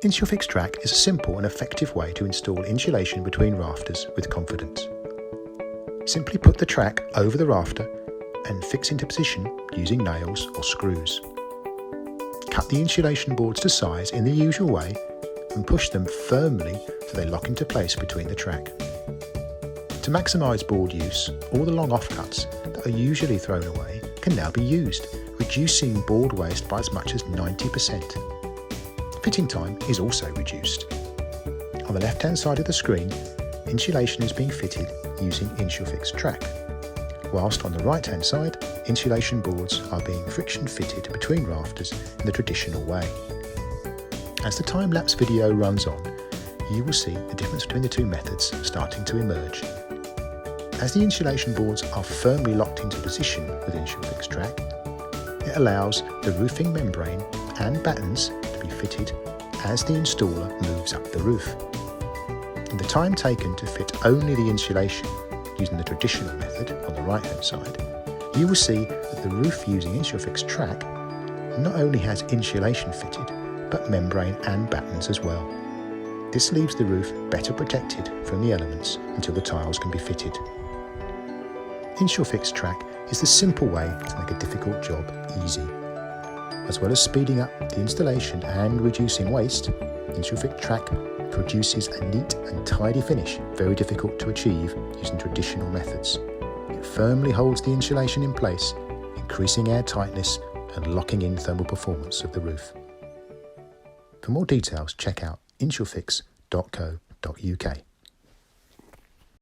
Insulfix Track is a simple and effective way to install insulation between rafters with confidence. Simply put the track over the rafter and fix into position using nails or screws. Cut the insulation boards to size in the usual way and push them firmly so they lock into place between the track. To maximise board use, all the long offcuts that are usually thrown away can now be used, reducing board waste by as much as 90%. Fitting time is also reduced. On the left-hand side of the screen, insulation is being fitted using Insulfix Track, whilst on the right-hand side, insulation boards are being friction fitted between rafters in the traditional way. As the time-lapse video runs on, you will see the difference between the two methods starting to emerge. As the insulation boards are firmly locked into position with Insulfix Track, it allows the roofing membrane and battens to be fitted as the installer moves up the roof. In the time taken to fit only the insulation using the traditional method on the right hand side, you will see that the roof using Insulfix Track not only has insulation fitted, but membrane and battens as well. This leaves the roof better protected from the elements until the tiles can be fitted. Insulfix Track is the simple way to make a difficult job easy. As well as speeding up the installation and reducing waste, Insulfix Track produces a neat and tidy finish very difficult to achieve using traditional methods. It firmly holds the insulation in place, increasing air tightness and locking in thermal performance of the roof. For more details, check out insulfix.co.uk.